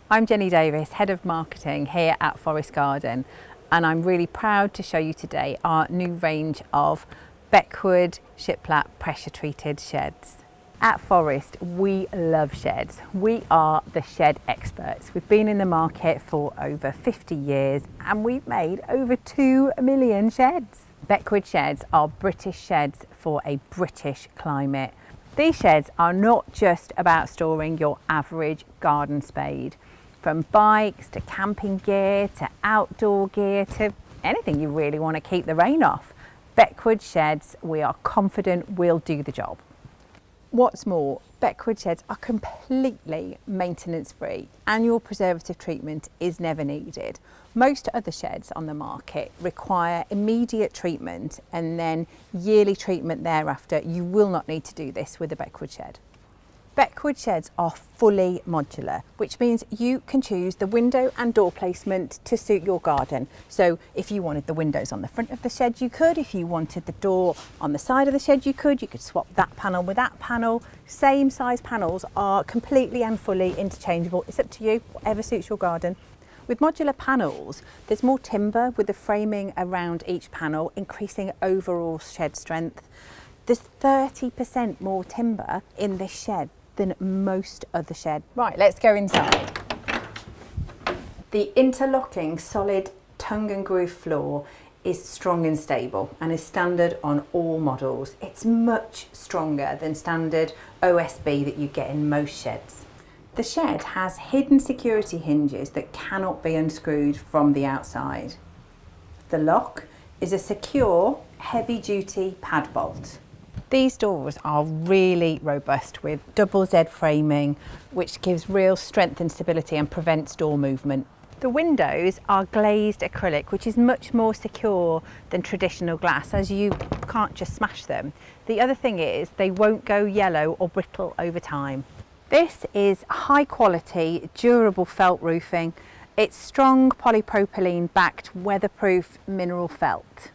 I'm Jenny Davis, Head of Marketing here at Forest Garden, and I'm really proud to show you today our new range of Beckwood shiplap pressure treated sheds. At Forest, we love sheds. We are the shed experts. We've been in the market for over 50 years and we've made over 2 million sheds. Beckwood sheds are British sheds for a British climate. These sheds are not just about storing your average garden spade. From bikes to camping gear to outdoor gear to anything you really want to keep the rain off. Beckwood sheds, we are confident will do the job. What's more, Beckwood sheds are completely maintenance free. Annual preservative treatment is never needed. Most other sheds on the market require immediate treatment and then yearly treatment thereafter. You will not need to do this with a Beckwood shed. Beckwood sheds are fully modular, which means you can choose the window and door placement to suit your garden. So if you wanted the windows on the front of the shed, you could. If you wanted the door on the side of the shed, you could. You could swap that panel with that panel. Same size panels are completely and fully interchangeable. It's up to you, whatever suits your garden. With modular panels, there's more timber with the framing around each panel, increasing overall shed strength. There's 30% more timber in this shed than most other sheds. Right, let's go inside. The interlocking solid tongue and groove floor is strong and stable and is standard on all models. It's much stronger than standard OSB that you get in most sheds. The shed has hidden security hinges that cannot be unscrewed from the outside. The lock is a secure, heavy-duty pad bolt. These doors are really robust with double Z framing, which gives real strength and stability and prevents door movement. The windows are glazed acrylic, which is much more secure than traditional glass, as you can't just smash them. The other thing is they won't go yellow or brittle over time. This is high quality, durable felt roofing. It's strong polypropylene backed weatherproof mineral felt.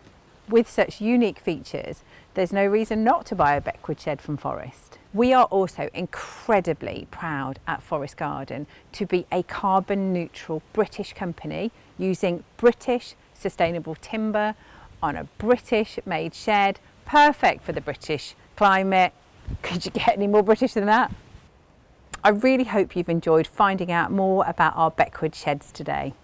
With such unique features, there's no reason not to buy a Beckwood shed from Forest. We are also incredibly proud at Forest Garden to be a carbon neutral British company using British sustainable timber on a British made shed, perfect for the British climate. Could you get any more British than that? I really hope you've enjoyed finding out more about our Beckwood sheds today.